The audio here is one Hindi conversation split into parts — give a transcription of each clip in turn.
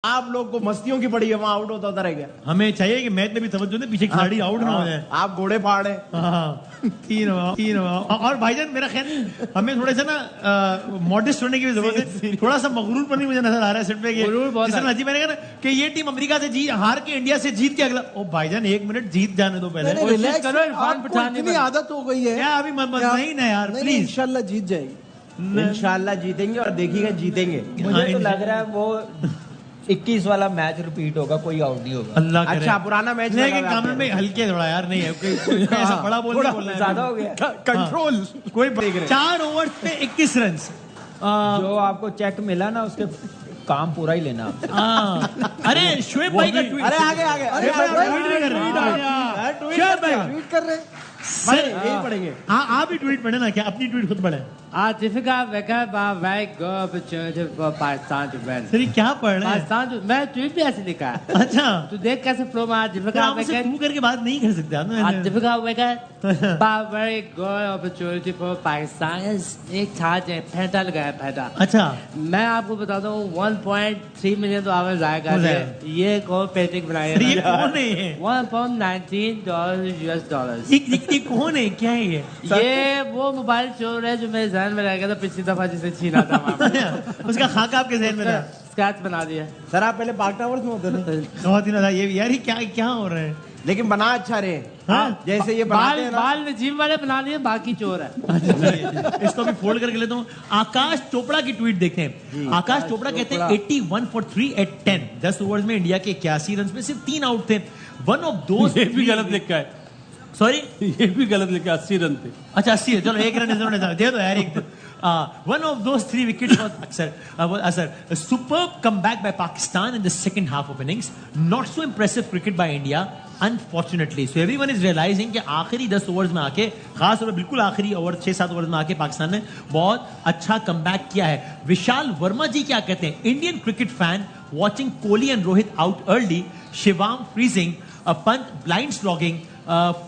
आप लोग को मस्तियों की पड़ी है, वहां आउट होता रह गया। हमें चाहिए कि मैच में भी तवज्जो दे, पीछे खिलाड़ी आउट ना हो जाए। आप घोड़े फाड़े। तीन और भाईजान मेरा ख्याल हमें थोड़े से ना मॉडेस्ट होने की भी जरूरत है। थोड़ा सा मगरूर पर मुझे नजर आ रहा है सेट पे कि अजीब मैंने कहा कि ये टीम अमेरिका से हार के इंडिया से जीत के अगला। ओ भाईजान एक मिनट जीत जाने दो पहले। इतनी आदत हो गई है क्या अभी नहीं ना यार, प्लीज। इंशाल्लाह जीत जाएगी, इंशाल्लाह जीतेंगे और देखिएगा जीतेंगे। मुझे तो लग रहा है वो 21 वाला मैच रिपीट होगा, कोई आउट नहीं होगा। अल्लाह करे। अच्छा पुराना मैच लेकिन कामन में हल्के थोड़ा यार नहीं है कोई ऐसा बड़ा बोलना ज्यादा हो गया कंट्रोल। कोई 4 ओवर पे 21 रन। जो आपको चेक मिला ना उसके काम पूरा ही लेना। अरे शोएब भाई का ट्वीट। अरे आगे शोएब भाई ट्वीट कर रहे हैं भाई, यही पढ़ेंगे। हाँ आप ही ट्वीट पढ़े ना, क्या अपनी ट्वीट खुद पढ़े? difficult because very good opportunity for Pakistan to win. Sir क्या पढ़ रहे हैं? पाकिस्तान तो मैं ट्वीट भी ऐसे लिखा है। अच्छा तू देख कैसे फ्लो में आप difficult मुझसे wicket. तू करके बात नहीं कर सकते आप। difficult wicket but very good opportunity for Pakistan. एक था जो फैटा लगाया फैटा। अच्छा मैं आपको बताता हूँ 1.3 मिलियन तो आवाज आएगा। ये कौन पेंटिंग बनाई है? ये कौन है? $1.19 US. ये कौन है, क्या है ये वो मोबाइल चोर है जो मेरे जहन में रह गया था पिछली दफा जिसे छीना था वहाँ। उसका खाका आपके जहन में था? स्क्रैच बना दिया। सर आप पहले पाक टावर्स में होते थे। बहुत ही ना ये यार, ये क्या हो रहा है? लेकिन बना अच्छा रहे। हाँ? जैसे ये बनाते हैं ना। बाल में जिम वाले बना लिए, बाकी चोर है। इसको भी फोल्ड करके लेता हूँ। आकाश चोपड़ा की ट्वीट देखते हैं। आकाश चोपड़ा कहते हैं 81 for 3 at 10। 10 ओवर्स में इंडिया के 81 रन में सिर्फ 3 आउट थे। वन ऑफ दोस्त ये भी गलत लिखा है। सॉरी ये भी गलत लिखा, 80 रन थे। अच्छा 80 है, चलो एक रन दे दो यार एक। One of those 3 wickets was a superb comeback by Pakistan in the second half of innings. Not so impressive cricket by India, unfortunately. So everyone is realizing कि आखिरी 10 ओवर्स में आके, खास तौर पर बिल्कुल आखिरी ओवर 6-7 ओवर्स में आके पाकिस्तान ने बहुत अच्छा कमबैक किया है। विशाल वर्मा जी क्या कहते हैं? Indian cricket fan watching Kohli and Rohit out early, Shivam freezing, Pant blind slogging,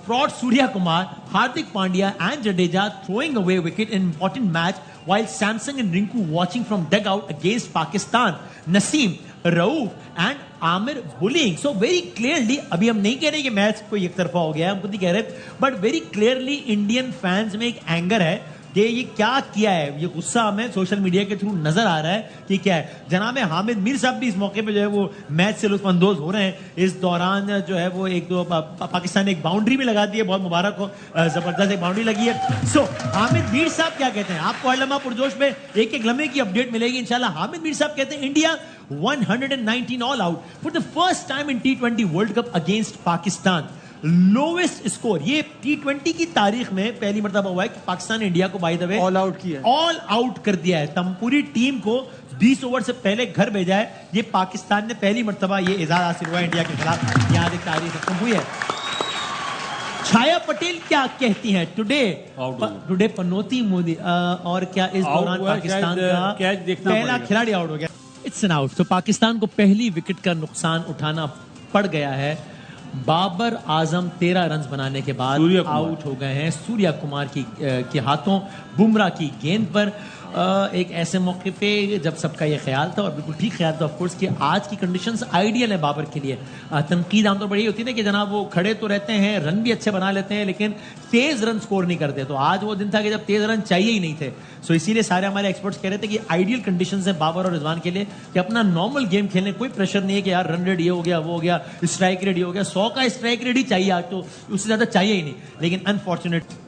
fraud Surya Kumar, Hardik Pandya and Jadeja throwing away wicket in important match, while Samson and Rinku watching from dugout against Pakistan. Naseem, Rauf and Amir bullying. So very clearly, अभी हम नहीं कह रहे कि मैच कोई एक तरफा हो गया है, हम खुद ही कह रहे हैं, but very clearly Indian fans में एक एंगर है कि ये क्या किया है। ये गुस्सा हमें सोशल मीडिया के थ्रू नजर आ रहा है कि क्या है। जनाब हामिद मीर साहब भी इस मौके पे जो है वो मैच से लुत्फानंदोज हो रहे हैं। इस दौरान जो है वो एक दो पाकिस्तान ने एक बाउंड्री भी लगा दी है, बहुत मुबारक हो, जबरदस्त एक बाउंड्री लगी है। सो हामिद मीर साहब क्या कहते हैं? आपको हर लम्हा पुरजोश में एक एक लम्हे की अपडेट मिलेगी इंशाल्लाह। हामिद मीर साहब कहते हैं India 119 all out for the first time in T20 world cup against Pakistan. Lowest score ये T20 की तारीख में पहली मर्तबा हुआ है कि पाकिस्तान ने इंडिया को by the way all out किया, ऑल आउट कर दिया है। तम पूरी टीम को 20 ओवर से पहले घर भेजा है। ये पाकिस्तान ने पहली मर्तबा ये एजाज हासिल हुआ है इंडिया के खिलाफ। यहाँ एक तारीख खत्म हुई है। छाया पटेल क्या कहती हैं? टुडे पनोती मोदी और क्या इस दौरान पाकिस्तान का पहला खिलाड़ी आउट हो गया? It's an out. तो पाकिस्तान को पहली विकेट का नुकसान उठाना पड़ गया है। बाबर आजम 13 रन बनाने के बाद आउट हो गए हैं सूर्या कुमार के हाथों बुमराह की गेंद पर। एक ऐसे मौके पे जब सबका ये ख्याल था और बिल्कुल ठीक ख्याल था ऑफ कोर्स कि आज की कंडीशंस आइडियल है बाबर के लिए। तनकीद आमतौर पर यही होती है ना कि जनाब वो खड़े तो रहते हैं, रन भी अच्छे बना लेते हैं, लेकिन तेज रन स्कोर नहीं करते। तो आज वो दिन था कि जब तेज रन चाहिए ही नहीं थे। सो इसीलिए सारे हमारे एक्सपर्ट्स कह रहे थे कि आइडियल कंडीशंस है बाबर और रिजवान के लिए कि अपना नॉर्मल गेम खेलने, कोई प्रेशर नहीं है कि यार रन रेट ये हो गया, वो हो गया, स्ट्राइक रेट ये हो गया। 100 का स्ट्राइक रेट ही चाहिए आज, तो उससे ज्यादा चाहिए ही नहीं। लेकिन अनफॉर्चुनेट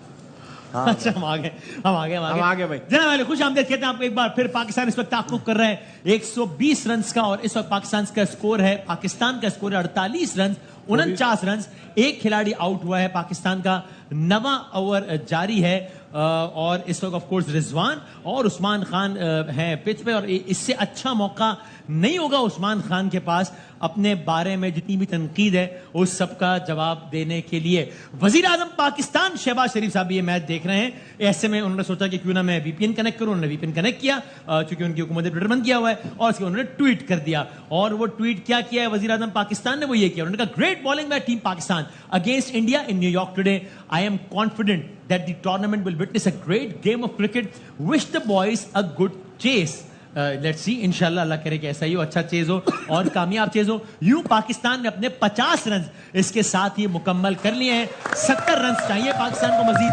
अच्छा हम आ गए भाई। जनाब वाले खुश आमदेद कहते हैं आपको एक बार फिर। पाकिस्तान इस वक्त ताक़ुब कर रहे हैं 120 रन का और इस वक्त पाकिस्तान का स्कोर है 48 रन 49 रन। एक खिलाड़ी आउट हुआ है। पाकिस्तान का 9वां ओवर जारी है और इस वक्त ऑफ कोर्स रिजवान और उस्मान खान हैं पिच पे और इससे अच्छा मौका नहीं होगा उस्मान खान के पास अपने बारे में जितनी भी तनकीद है उस सब का जवाब देने के लिए। वजीर आजम पाकिस्तान शहबाज शरीफ साहब ये मैच देख रहे हैं। ऐसे में उन्होंने सोचा कि क्यों ना मैं वीपीएन कनेक्ट करूं। उन्होंने वीपीएन कनेक्ट किया चूंकि उनकी हुकूमत ने ट्विटर बंद किया हुआ है और उसके उन्होंने ट्वीट कर दिया। और वो ट्वीट क्या किया है वजीर आजम पाकिस्तान ने? वो ये किया, उन्होंने कहा great bowling bye team Pakistan against India in New York today. I am confident that the tournament will witness a great game of cricket. Wish the boys a good chase. Let's see, इंशाल्लाह अल्लाह करे कि ऐसा ही हो, अच्छा चेज हो और कामयाब चेज हो। यूं पाकिस्तान ने अपने 50 रन इसके साथ ही मुकम्मल कर लिए हैं। 70 रन चाहिए पाकिस्तान को मजीद।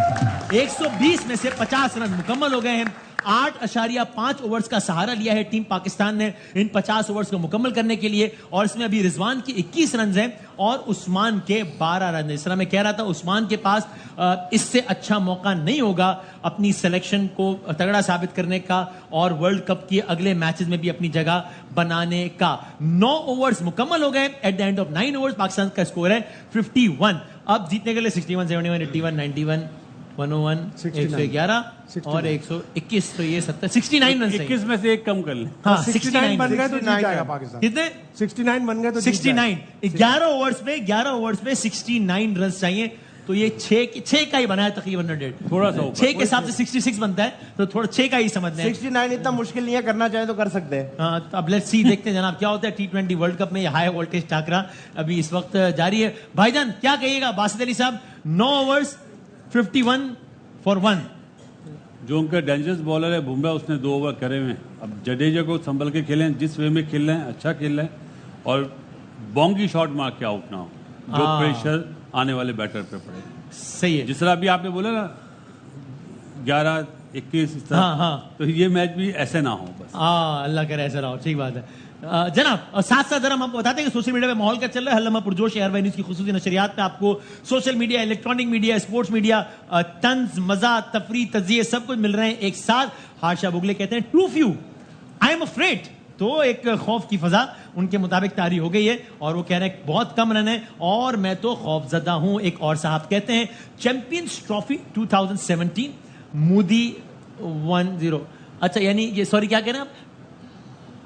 120 में से 50 रन मुकम्मल हो गए हैं। 8.5 ओवर्स का सहारा लिया है टीम पाकिस्तान ने इन 50 ओवर्स को मुकम्मल करने के लिए, और इसमें अभी रिजवान की 21 रन हैं और उस्मान के 12 रन हैं। इस तरह मैं कह रहा था उस्मान के पास इससे अच्छा मौका नहीं होगा अपनी सिलेक्शन को तगड़ा साबित करने का और वर्ल्ड कप के अगले मैचेस में भी अपनी जगह बनाने का। 9 ओवर्स मुकम्मल हो गए। At the end of 9 overs Pakistan का स्कोर है 51। अब जीतने के लिए 61, 71, 81, 91, 101, 111 और 121, तो ये 69 रन। 21 में से एक कम कर लें। हाँ, 69 बन गए तो जीत 69 जाएगा पाकिस्तान। कितने? 69 बन गए तो जीत 69। 11 ओवर्स में 69 रन चाहिए, तो ये 6 का ही बना है तकरीबन 100। थोड़ा सा ऊपर। 6 के हिसाब से 66 बनता है, तो थोड़ा 6 का ही समझ लें। 69 इतना मुश्किल नहीं है, करना चाहे तो कर सकते हैं। हाँ, तो अब लेट्स सी, देखते हैं जनाब क्या होता है T20 वर्ल्ड कप में। ये हाई वोल्टेज टाकरा अभी इस वक्त जारी है। भाईजान क्या कहिएगा बासित अली साहब? 9 ओवर्स 51 फॉर 1। जो उनका डेंजरस बॉलर है बुमराह, उसने 2 ओवर करे हुए हैं। अब जडेजा को संभल के खेलें, जिस वे में खेल रहे हैं अच्छा खेल रहे हैं, और बोंगी शॉट मार के आउट ना हो, जो प्रेशर आने वाले बैटर पे पड़े। सही है। जिस तरह अभी आपने बोला ना 11, 21 इस तरह, हाँ। तो ये मैच भी ऐसे ना हो बस। अल्लाह करे ऐसा रहो, ठीक बात है। जनाब, और साथ साथ जरा हम आपको बताते हैं कि सोशल मीडिया पे माहौल क्या चल रहा है। हल्लमा पुरजोश एयरवाई न्यूज की खुसूसी नशरियात पे आपको social media, electronic media, sports media, तंज, मजा, तफरी, तजिए सब कुछ मिल रहे हैं एक साथ। हादशा बुगले कहते हैं too few I am afraid, तो एक खौफ की फजा उनके मुताबिक तारी हो गई है और वो कह रहे हैं बहुत कम रन है और मैं तो खौफजदा हूं। एक और साहब कहते हैं चैंपियंस ट्रॉफी 2017 मोदी 10। अच्छा, यानी ये सॉरी क्या कह रहे हैं आप?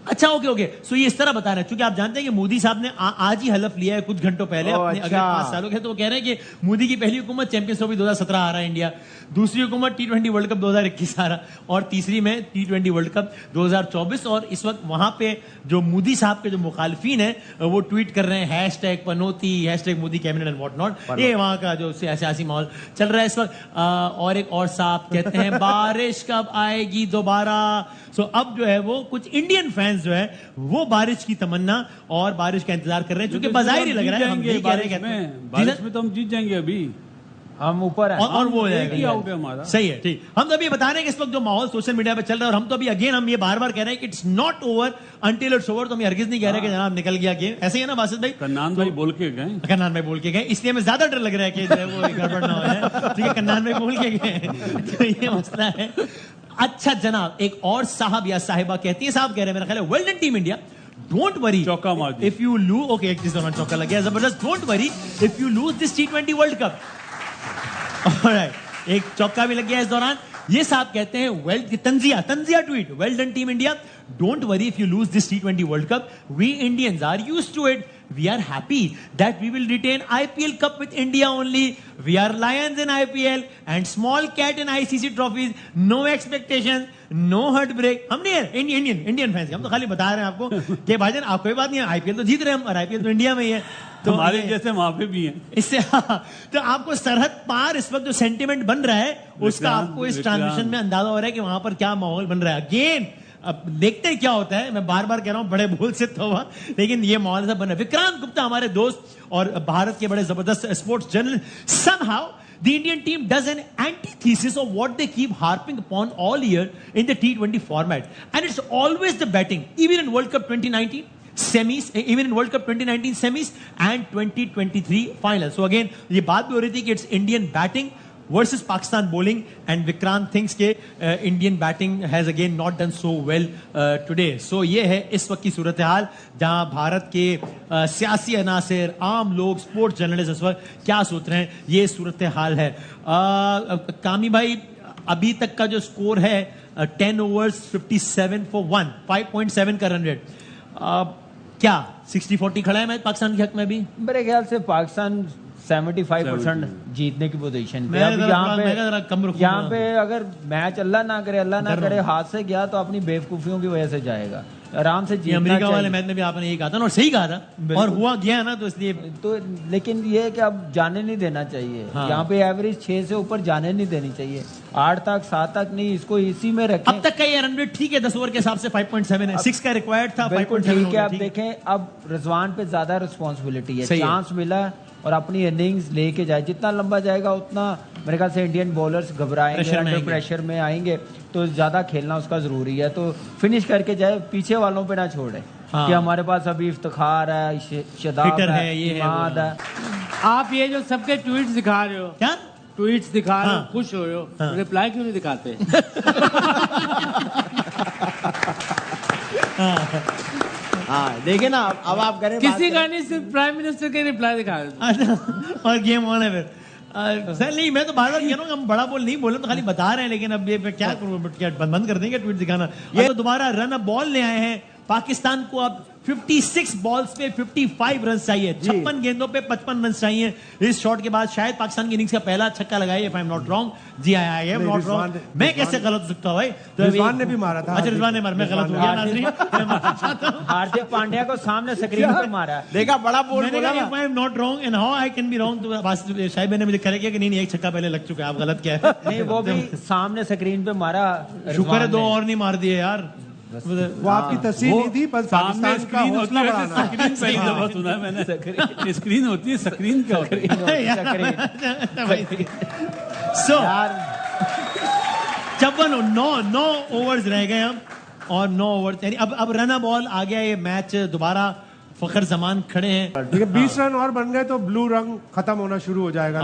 अच्छा, ओके। सो ये इस तरह बता रहे हैं, क्योंकि आप जानते हैं कि मोदी साहब ने आज ही हलफ लिया है कुछ घंटों पहले अपने अगले 5 सालों के। तो वो कह रहे हैं कि मोदी की पहली हुकूमत चैंपियंस ट्रॉफी 2017 आ रहा है इंडिया, दूसरी हुकूमत T20 वर्ल्ड कप 2021 आ रहा, और तीसरी में T20 वर्ल्ड कप 2024। और इस वक्त वहां पे जो मोदी साहब के जो मुखालफीन है वो ट्वीट कर रहे हैं #पनौती, #Modi cabinet and what not. ये वहां का जो सियासी माहौल चल रहा है इस वक्त। और एक और साहब कहते हैं बारिश कब आएगी दोबारा। सो अब जो है वो कुछ इंडियन फैंस जो है वो बारिश की तमन्ना और बारिश का इंतजार कर रहे हैं, क्योंकि बाज़ाहिर ही लग रहा है हम नहीं कह रहे बारिश में तो हम जीत जाएंगे अभी, हम ऊपर हैं और वो हो जाएगा। आउट है हमारा। सही है, ठीक। हम तो अभी बता रहे हैं कि इस वक्त जो माहौल सोशल मीडिया पे चल रहा है, और हम तो अभी अगेन हम ये बार-बार कह रहे हैं कि it's not over until it's over. तो हम हरगिज नहीं कह रहे कि जनाब निकल गया गेम, ऐसे ही है ना बासित भाई? कन्नान भाई बोल के गए, कन्नान भाई बोल के गए, इसलिए हमें ज्यादा डर लग रहा है कि जो है वो गड़बड़ ना हो जाए। ठीक है, कन्नान भाई बोल के गए, तो ये मसला है। अच्छा जनाब, एक और साहब या साहिबा कहती है, साहब कह रहे हैं मेरा ख्याल है well done team India, don't worry चौका मार दिया इफ यू लूज। ओके, एक चीज चौका लग गया जबरदस्त। Don't worry if you lose this T20 world cup. Alright, एक चौका भी लग गया इस दौरान। ये साहब कहते हैं वेल तंजिया tweet, well done team India, don't worry if you lose this T20 world cup, we Indians are used to it, we are happy that we will retain IPL cup with India only, we are lions in IPL and small cat in ICC trophies, no expectations, no heartbreak। हम नहीं है इंडियन फैंस, हम तो खाली बता रहे हैं आपको कि भाईजान आप कोई बात नहीं है, IPL तो जीत रहे हैं हम, और IPL तो इंडिया में ही है, तो हमारे जैसे वहां पे भी हैं इससे तो आपको सरहद पार इस वक्त जो सेंटिमेंट बन रहा है उसका आपको इस ट्रांजिशन में अंदाजा हो रहा है कि वहां पर क्या माहौल बन रहा है। अगेन अब देखते हैं क्या होता है। मैं बार बार कह रहा हूं बड़े भूल से तो हुआ, लेकिन ये माहौल ऐसा बन रहा है। विक्रांत गुप्ता हमारे दोस्त और भारत के बड़े जबरदस्त sports journalist, somehow the Indian team does an antithesis of what they keep harping upon all year in the T20 format, and it's always the batting, even in World Cup 2019 semis, even in World Cup 2019 semis and 2023 finals. So again ये बात भी हो रही थी कि it's Indian batting versus Pakistan bowling, and Vikrant thinks के Indian batting has again not done so well today. So ये है इस वक्त की सूरत हाल जहां भारत के सियासी अनासिर, आम लोग, स्पोर्ट्स जर्नलिस्ट इस वक्त क्या सोच रहे हैं, ये सूरत हाल है। कामी भाई, अभी तक का जो स्कोर है 10 overs 57 for 1, 5.7 का रन रेट, क्या 60-40 खड़ा है मैच पाकिस्तान के हक में अभी? मेरे ख्याल से पाकिस्तान 75% जीतने की पोजीशन पे। अब यहाँ पे अगर मैच अल्लाह ना करे हाथ से गया तो अपनी बेवकूफियों की वजह से जाएगा, आराम से जीतना अमेरिका वाले मैच में भी आपने यही कहा था और सही कहा था, और हुआ गया ना, तो इसलिए तो लेकिन ये है कि अब जाने नहीं देना चाहिए। यहाँ पे एवरेज 6 से ऊपर जाने नहीं देनी चाहिए। 8 तक 7 तक नहीं, इसको इसी में रखें। अब तक का ये रन रेट ठीक है, 10 ओवर के हिसाब से 5.7 है, 6 का रिक्वायर्ड था, बिल्कुल 5.7 ठीक है। अब देखें, अब रिजवान पे ज्यादा रिस्पॉन्सिबिलिटी है, चांस मिला और अपनी इनिंग्स लेके जाए, जितना लंबा जाएगा उतना मेरे ख्याल से इंडियन बॉलर्स घबराएंगे, अंडर प्रेशर में आएंगे, तो ज्यादा खेलना उसका जरूरी है। तो फिनिश करके जाए, पीछे वालों पे ना छोड़े कि हमारे पास अभी इफ्तिखार है, शदाब है, ये इमाद है। आप ये जो सबके ट्वीट्स दिखा रहे हो, क्या ट्वीट्स दिखा रहे हो, खुश हो रहे हो, रिप्लाई क्यों नहीं दिखाते? हाँ देखे ना, अब आप करें किसी का नहीं, सिर्फ प्राइम मिनिस्टर के रिप्लाई दिखा रहे हो। और गेम ऑन है फिर। सर नहीं, मैं तो बार बार कह रहा हूँ, हम बड़ा बोल नहीं बोले, तो खाली बता रहे हैं, लेकिन अब ये क्या करूँ, क्या बंद कर देंगे ट्वीट दिखाना? ये तो दोबारा रन अ बॉल ले आए हैं पाकिस्तान को। अब 56 बॉल्स पे 55 रन चाहिए, 56 गेंदों पे 55 रन चाहिए। इस शॉट के बाद शायद पाकिस्तान की इनिंग्स का पहला छक्का लगाया, if I am not wrong. जी आई एम नॉट रॉन्ग। मैं कैसे गलत हो सकता हूँ भाई? तो रिजवान ने भी मारा था। अच्छा, रिजवान ने मारा, मैं गलत हो गया नाज़रीन। हार्दिक पांड्या को सामने स्क्रीन पे मारा, देखा, बड़ा बोल मैंने बोला कहा, if I am not wrong and how I can be wrong, तो बस शायद मैंने मुझे कह किया कि नहीं, एक छक्का पहले लग चुका है, आप गलत क्या है? नहीं वो भी सामने स्क्रीन पे मारा। शुक्र है 2 और नहीं मार दिए यार। वो आपकी तस्वीर नहीं थी, पर पाकिस्तान का हौसला बढ़ाना। स्क्रीन पहली दफा सुना है मैंने। स्क्रीन होती है, स्क्रीन क्या होता है? सो 9 ओवर्स रह गए हम, और 9 ओवर यानी अब रन बॉल आ गया। ये मैच दोबारा फखर जमान खड़े हैं, ठीक है, 20 रन और बन गए तो ब्लू रंग खत्म होना शुरू हो जाएगा,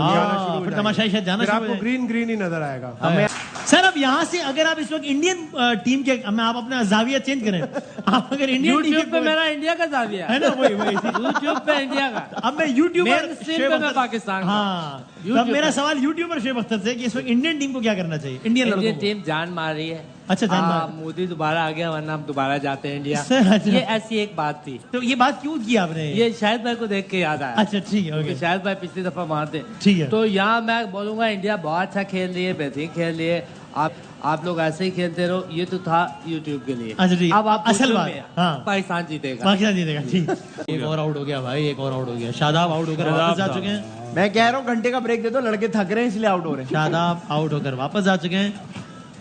फिर तमाशा शायद जाना शुरू हो आपको जाएगा। ग्रीन ही नजर आएगा। सर अब यहाँ से अगर आप इस वक्त इंडियन टीम के, आप अपना जाविया चेंज करें, आप अगर इंडियन टीम यूट्यूब पे मेरा इंडिया का जाविया है ना, वही यूट्यूब पे इंडिया का। अब मैं यूट्यूबर Mainstream पे मैं पाकिस्तान का। हाँ, तो अब मेरा सवाल यूट्यूबर शेब अख्तर से कि इस वक्त इंडियन टीम को क्या करना चाहिए? इंडियन लड़कों इंडियन को? टीम जान मार रही है। अच्छा, जान मार। मोदी दोबारा आ गया, वरना हम दोबारा जाते हैं इंडिया। अच्छा। ये ऐसी एक बात थी। तो ये बात क्यों की आपने? ये शाहिद भाई को देख के याद आया। अच्छा ठीक है, ओके। शाहिद भाई पिछली दफा वहां थे, ठीक है। तो यहाँ मैं बोलूंगा इंडिया बहुत अच्छा खेल रही है, बेहतरीन खेल रही है। आप लोग ऐसे ही खेलते रहो। ये तो था यूट्यूब के लिए। अच्छा ठीक। अब आप असल YouTube बात, में हाँ, पाकिस्तान जीतेगा। पाकिस्तान जीतेगा, ठीक। एक और आउट हो गया भाई, एक और आउट हो गया। शादाब आउट होकर वापस जा चुके हैं। मैं कह रहा हूँ घंटे का ब्रेक दे दो, लड़के थक रहे हैं इसलिए आउट हो रहे हैं। शादाब आउट होकर वापस जा चुके हैं।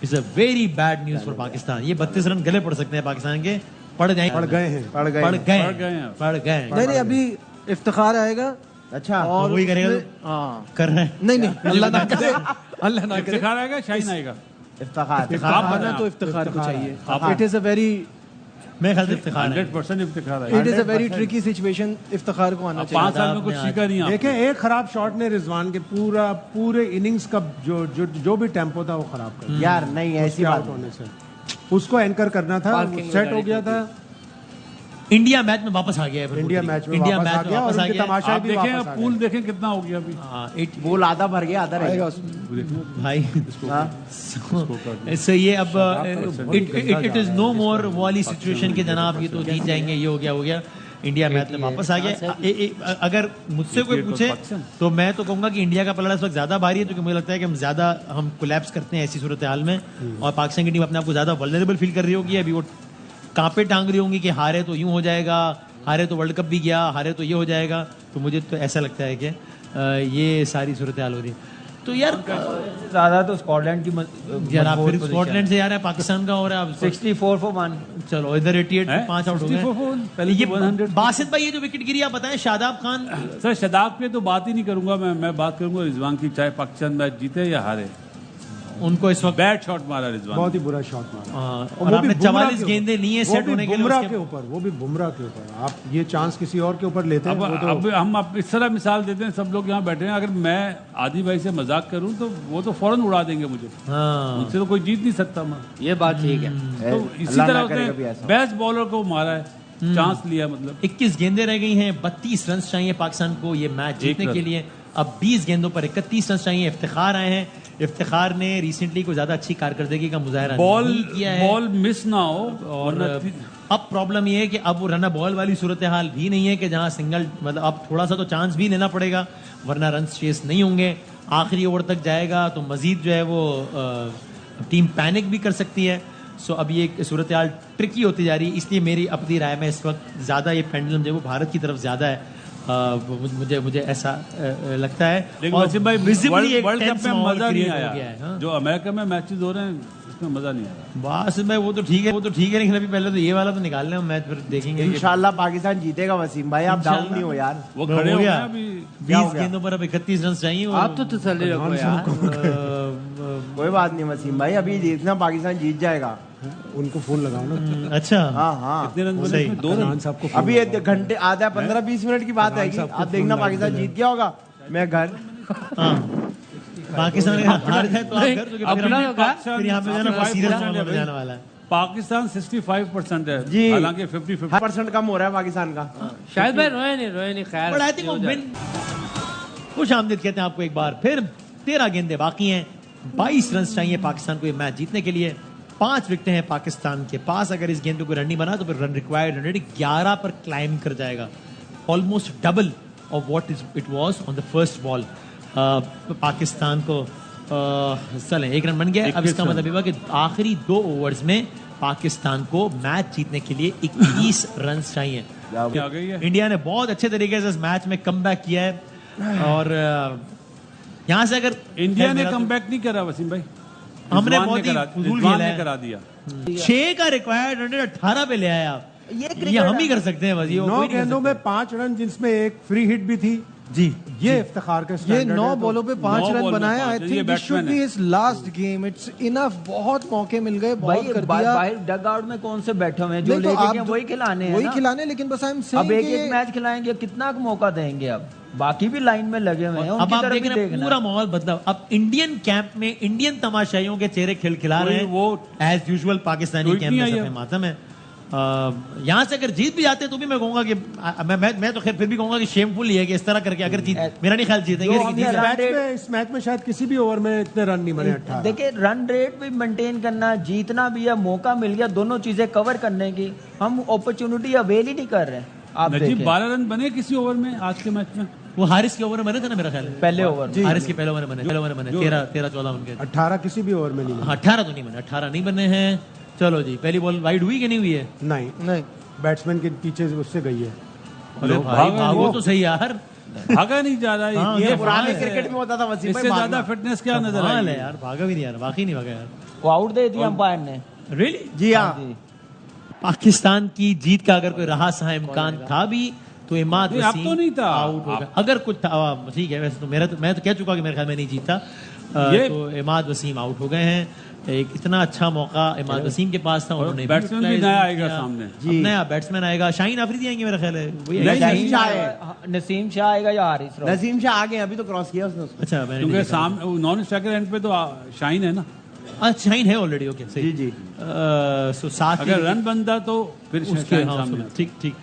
It's a very bad news for Pakistan. ये 32 रन गले पड़ सकते हैं पाकिस्तान के, पड़ गए नहीं, अभी इफ्तिखार आएगा। अच्छा, और वही करेगा, कर रहे हैं। नहीं अल्लाह ना करे, अल्लाह ना करे। इफ्तिखार आएगा, शाहीन आएगा। इफ्तिखार आना तो इफ्तिखार को चाहिए। इट इज अ वेरी, मैं ख्याल से इफ्तिखार है। 100% इफ्तिखार आएगा। It is a very tricky situation. Iftikhar को आना 5 चाहिए। साल में कुछ सीखा नहीं आपने। देखें, एक खराब शॉट ने रिजवान के पूरे इनिंग्स का जो भी टेम्पो था वो खराब कर दिया। यार नहीं, ऐसी बात आउट होने से उसको एंकर करना था, सेट हो गया था। इंडिया मैच में वापस आ गया है। इंडिया मैच में वापस आ गया और उनके तमाशा आप भी वापस आ देखें, गए। पूल देखें कितना हो गया अभी। बोल आधा भर गया, आधा रह गया भाई इससे ये अब इट इज नो मोर वाली सिचुएशन के जनाब ये तो जीत जाएंगे, ये हो गया। इंडिया मैच में वापस आ गया। अगर मुझसे कोई पूछे तो मैं तो कहूंगा कि इंडिया का पलड़ा इस वक्त ज्यादा भारी है, क्योंकि मुझे लगता है कि हम कोलैप्स करते हैं ऐसी सूरत हाल में, और पाकिस्तान की टीम अपने आप को ज्यादा वल्नरेबल फील कर रही होगी। अभी वो कांपे टांग रही होंगी कि हारे तो यूं हो जाएगा, हारे तो वर्ल्ड कप भी गया, हारे तो ये हो जाएगा। तो मुझे तो ऐसा लगता है कि ये सारी सूरत हाल हो रही है। तो यार ज्यादा तो स्कॉटलैंड की यार आप फिर स्कॉटलैंड से यार है, पाकिस्तान का हो रहा है अब 64 for 1। चलो इधर 88 5 आउट हो गए। पहले ये तो 100। बासित भाई ये जो विकेट गिरी आप बताएं, शादाब खान। सर शादाब पे तो बात ही नहीं करूंगा मैं बात करूंगा रिजवान की, चाहे पाकिस्तान मैच जीते या हारे। उनको इस वक्त बैड शॉट मारा रिजवान, बहुत ही बुरा शॉट मारा। और आपने 44 गेंदें ली हैं सेट होने के लिए। बुमराह के ऊपर, वो भी बुमराह के ऊपर। आप ये चांस किसी और के ऊपर लेते हैं। अब हम इस तरह मिसाल देते हैं, सब लोग यहाँ बैठे हैं। अगर मैं आदि भाई से मजाक करूं तो वो तो फौरन उड़ा देंगे मुझे। उनसे तो कोई जीत नहीं सकता। मैं ये बात ठीक है। तो इसी तरह उसने बेस्ट बॉलर को मारा है, चांस लिया। मतलब 21 गेंदें रह गई हैं, 32 रन चाहिए पाकिस्तान को ये मैच जीतने के लिए। अब 20 गेंदों पर 31 रन चाहिए। इफ्तिखार आए हैं। इफ्तिखार ने रिसेंटली कोई ज्यादा अच्छी कारकर्दगी का मुजाहरा नहीं किया है। बॉल मिस ना हो। और अब प्रॉब्लम ये है कि अब वो रन बॉल वाली सूरत हाल भी नहीं है कि जहां सिंगल, मतलब अब थोड़ा सा तो चांस भी लेना पड़ेगा, वरना रन चेस नहीं होंगे। आखिरी ओवर तक जाएगा तो मजीद जो है वो टीम पैनिक भी कर सकती है। सो अब ये सूरत हाल ट्रिकी होती जा रही है। इसलिए मेरी अपनी राय में इस वक्त ज़्यादा ये पेंडुलम जो है वो भारत की तरफ ज़्यादा है। मुझे ऐसा लगता है। लेकिन और वसीम भाई visibly एक वर्ल्ड कप tense में माहौल मजा नहीं create हो गया आया। है, हाँ। जो अमेरिका में मैचेस हो रहे हैं इसमें मजा नहीं आया। बस में वो तो ठीक है लेकिन अभी पहले तो ये वाला तो निकालने हम मैच फिर देखेंगे। इंशाल्लाह पाकिस्तान जीतेगा वसीम भाई, आप डाउन नहीं हो यार। वो खड़े हो गए अभी। 20 गेंदों पर अब 31 रन चाहिए। आप तो तसल्ली रखो यार। कोई बात नहीं वसीम भाई, अभी देखना पाकिस्तान जीत जाएगा। उनको फोन लगाओ ना। अच्छा हाँ हाँ, कितने रन बने सही। इसमें? 2 रन। खान साहब को फोन अभी ये घंटे आधा 15-20 मिनट की बात आएगी, आप देखना पाकिस्तान जीत गया होगा। मैं घर हाँ। पाकिस्तान अगर हार जाए तो आप घर, तो फिर अपना हम- होगा। फिर यहाँ पे जाना सीरियस मामला बन जाने वाला है। पाकिस्तान 65% है जी। हालांकि 50-50 % कम हो रहा है पाकिस्तान का। शायद भाई रोए नहीं खैर। बट आई थिंक वो विन। खुश आमदीद कहते हैं आपको एक बार फिर। 13 गेंदें बाकी हैं, 22 रन चाहिए पाकिस्तान को ये मैच जीतने के लिए। 5 विकेटें हैं पाकिस्तान के पास। अगर इस गेंद पे कोई रन नहीं बना तो फिर रन रिक्वायर्ड 11 पर क्लाइम कर जाएगा, almost double of what it was on the first ball. Pakistan को चलें 1 रन बन गया। अब इसका मतलब ये हुआ कि आखिरी 2 ओवर्स में पाकिस्तान को मैच जीतने के लिए 21 रन चाहिए। आ गई है। इंडिया ने बहुत अच्छे तरीके से इस मैच में कमबैक किया है और यहां से अगर इंडिया ने कमबैक नहीं करा वसीम भाई, हमने रिजवान बहुत ने ही करा- फजूल रिजवान खेला ने है। करा दिया। 6 का रिक्वायर्ड रन 18 पे ले आए आप। ये हम ही कर सकते हैं बस, ये 9 कोई नहीं कर गेंदों में 5 रन, जिसमें एक फ्री हिट भी थी। जी ये इफ्तिखार का ये स्टैंडर्ड 9 है। बॉलों पे 5 9 रन बॉल में बनाए। 5 आई ये think this should batsman be है। His last game. It's enough. बहुत मौके मिल गए, बहुत भाई कर दिया। बाहर डग आउट में कौन से बैठे हुए हैं जो नहीं तो लेके आप गए वही खिलाने हैं वही ना। खिलाने, लेकिन बस आई एम अब सेइंग एक एक मैच खिलाएंगे, कितना मौका देंगे? अब बाकी भी लाइन में लगे हुए हैं, अब उनकी आप तरफ देख भी रहे हैं देखना। पूरा माहौल बदला। अब इंडियन कैंप में इंडियन तमाशाइयों के चेहरे खिलखिला रहे हैं, वो as usual Pakistani tweet camp नहीं में आई सफे है। मातम है। यहाँ से अगर जीत भी जाते तो भी मैं कहूंगा कि मैं तो खैर फिर भी कहूंगा कि शेमफुल ही है कि इस तरह करके अगर जीत, मेरा नहीं ख्याल जीतेंगे जो लेकिन हम जीत ये जाए। इस मैच में शायद किसी भी ओवर में इतने रन नहीं बने। 18 देखिए रन रेट भी मेंटेन करना, जीतना भी है, मौका मिल गया दोनों चीजें कवर करने की, हम अपॉर्चुनिटी अवेल ही नहीं कर रहे हैं। आप नजीब देखें 12 रन बने किसी ओवर में आज के मैच में। वो हारिस के ओवर में बने थे ना मेरा ख्याल है। पहले ओवर में। हारिस के पहले ओवर में बने 13-14 उनके। 18 किसी भी ओवर में नहीं हाँ 18 तो नहीं बने, 18 नहीं बने हैं। चलो जी, पहली बॉल वाइड हुई कि नहीं हुई है? नहीं, बैट्समैन के पीछे उससे गई है। अरे भाई भागो तो सही यार। भागा नहीं जा रहा हाँ, है। ये ये पुराने फ्रांस है। क्रिकेट में होता था वसीम भाई, इससे ज्यादा भागना। फिटनेस क्या नजर कमाल आई है यार, भागा भी नहीं यार, वाकई नहीं भागा यार। वो आउट दे दिया अंपायर ने। रियली? जी हाँ, जी। पाकिस्तान की जीत का अगर कोई रहा सा इम्कान था भी तो इमाद नहीं, अब वसीम तो नहीं था। आउट हो गया। अगर कुछ था ठीक है, वैसे तो मैं तो कह चुका कि मेरे ख्याल में नहीं जीता। ये- तो इमाद वसीम आउट हो गए हैं। एक इतना अच्छा मौका इमाद वसीम के पास था, उन्होंने बैट्समैन भी utilize नया नहीं आएगा किया। सामने। अब नया बैट्समैन आएगा, शाहीन आफरीदी आएंगे मेरा ख्याल है। वही नहीं, आएगा। नसीम शाह है। नसीम शाह आएगा या हारिस राव? नसीम शाह आ गए, अभी तो क्रॉस किया उसने उसको। अच्छा मैंने नहीं क्योंकि देखा। सामने नॉन स्ट्राइकर एंड पे तो शाइन है ना। अच्छा शाहीन है ऑलरेडी, ओके सही। जी, जी। सो 7 अगर रन बनता तो फिर उसके शाइन हाँ, सामने। ठीक ठीक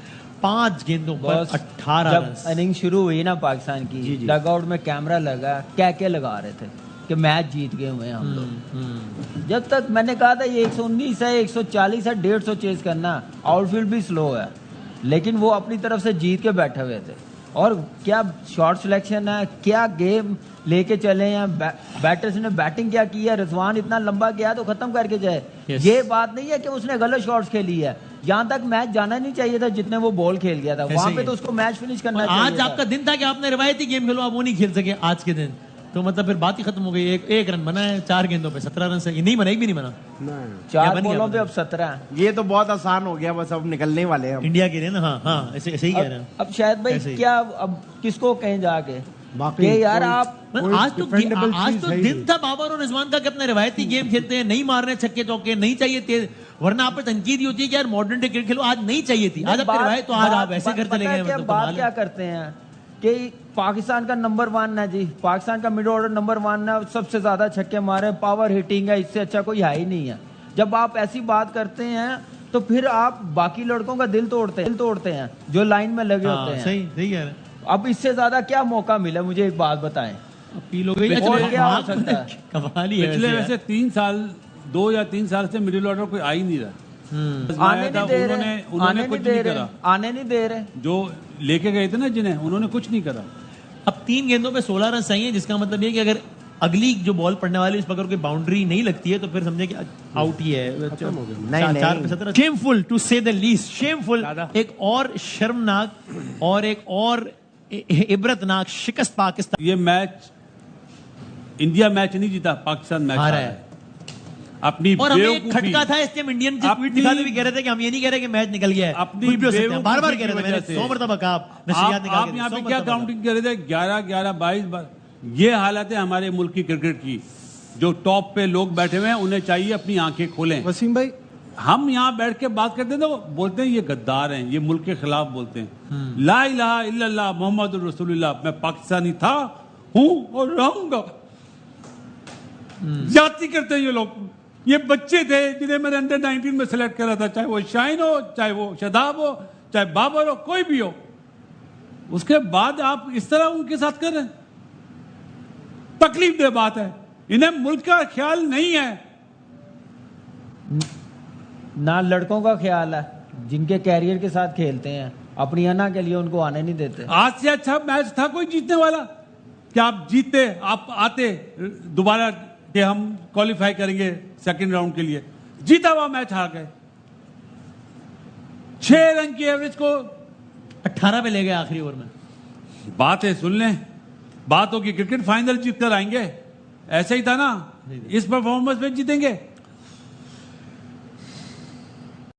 5 गेंदों पर बस 18 जब रन। इनिंग शुरू हुई ना पाकिस्तान की, डग आउट में कैमरा लगा, क्या लगा रहे थे कि मैच जीत गए हुए हैं हम लोग। जब तक मैंने कहा था ये 119 है, 140 है, 150 चेज करना, आउटफील्ड भी स्लो है, लेकिन वो अपनी तरफ से जीत के बैठे हुए थे। और क्या शॉट सिलेक्शन है, क्या गेम लेके चले हैं, बैटर्स ने बैटिंग क्या की है, रिजवान इतना लंबा गया तो खत्म करके जाए। Yes. ये बात नहीं है कि उसने गलत शॉट्स खेली है, यहाँ तक मैच जाना नहीं चाहिए था जितने वो बॉल खेल गया था, वहां ही पे है। तो उसको मैच फिनिश करना और चाहिए आज था। आपका दिन था कि आपने रिवायती गेम खेलो, आप वो नहीं खेल सके आज के दिन, तो मतलब फिर बात ही खत्म हो गई। एक रन बना है 4 गेंदों पे, 17 रन से नहीं बना, एक भी नहीं बना। या 4 बन गया बॉलों पे बन अब 17 है। ये तो बहुत आसान हो गया, बस अब निकलने वाले हैं हम। इंडिया के लिए ना। हाँ हाँ, ऐसे ऐसे ही कह रहे हैं। अब शायद भाई ऐसे ही। क्या अब किसको कहें जाके बाकी कि यार कोई- आप कोई आज तो defendable आज चीज तो है ही दिन नहीं। था बाबर और रिजवान का कि अपना रिवायती गेम खेलते हैं, नहीं मारने छक्के चौके, नहीं चाहिए तेज, वरना आप पे तनकीद ही होती है कि यार मॉडर्न डे क्रिकेट खेलो, आज नहीं चाहिए थी। आज आपकी रिवायत तो आज आप ऐसे कर चले गए, मतलब बात कमाल क्या है। करते हैं कि पाकिस्तान का नंबर 1 है जी, पाकिस्तान का मिड ऑर्डर नंबर 1 है, सबसे ज्यादा छक्के मारे, पावर हिटिंग है, इससे अच्छा कोई है ही नहीं है। जब आप ऐसी बात करते हैं तो फिर आप बाकी लड़कों का दिल तोड़ते हैं जो लाइन में लगे हाँ, होते हैं। सही सही कह रहे हैं। अब इससे ज्यादा क्या मौका मिला, मुझे एक बात बताएं। अपील हो गई। और अच्छा, क्या हो हाँ, सकता है? कमाल ही है पिछले वैसे वैसे 3 साल 2 या 3 साल से मिडिल ऑर्डर कोई आ ही नहीं रहा। आने नहीं दे रहे, उन्होंने कुछ नहीं करा। आने नहीं दे रहे। जो लेके गए थे ना जिन्हें, उन्होंने कुछ नहीं करा। अब 3 गेंदों पे 16 रन चाहिए, जिसका मतलब ये कि अगर अगली जो बॉल पड़ने वाली है, उस पर अगर कोई बाउंड्री नहीं लगती है तो फिर समझे कि आउट ही है। नहीं, 4 पे 17। शेमफुल टू से द लीस्ट, शेमफुल। एक और शर्मनाक और एक और इबरतनाक शिकस्त पाकिस्तान ये मैच इंडिया मैच नहीं जीता, पाकिस्तान मैच हारा हारा है। है। अपनी और हमें एक बेवकूफी, खटका था, इसलिए हम इंडियन ट्वीट अपनी- दिखाते भी कह रहे थे कि हम ये नहीं कह रहे कि मैच निकल गया है, अपनी कुछ भी हो सकता है। बेवकूफी बार-बार कह रहे थे, की मैंने वजह से। 100 मरतबा कहा, आप नशरियात निकाल आप के यहाँ दिए, पे 100 क्या मरतबा काउंटिंग कर रहे थे? 11-11, 22 ये हालत है हमारे मुल्क की क्रिकेट की। जो टॉप पे लोग बैठे हुए हैं उन्हें चाहिए अपनी आंखें खोलें। वसीम भाई, हम यहाँ बैठ के बात करते हैं तो बोलते हैं ये गद्दार हैं, ये मुल्क के खिलाफ बोलते हैं। ला इलाहा इल्लल्लाह मोहम्मद रसूलुल्लाह, मैं पाकिस्तानी था, हूं और रहूंगा। जाति करते हैं ये लोग। ये बच्चे थे जिन्हें मैंने अंडर 19 में सिलेक्ट करा था, चाहे वो शाइन हो, चाहे वो शदाब हो, चाहे बाबर हो, कोई भी हो। उसके बाद आप इस तरह उनके साथ कर रहे हैं, तकलीफ दे बात है। इन्हें मुल्क का ख्याल नहीं है। ना लड़कों का ख्याल है जिनके कैरियर के साथ खेलते हैं, अपनी अना के लिए उनको आने नहीं देते। आज से अच्छा मैच था कोई जीतने वाला? क्या आप जीतते, आप आते दोबारा कि हम क्वालिफाई करेंगे सेकंड राउंड के लिए? जीता हुआ मैच हार गए। 6 रन की एवरेज को 18 पे ले गए आखिरी ओवर में। बात है, सुन लें, बात होगी क्रिकेट फाइनल जीत कर आएंगे। ऐसा ही था ना, इस परफॉर्मेंस में जीतेंगे।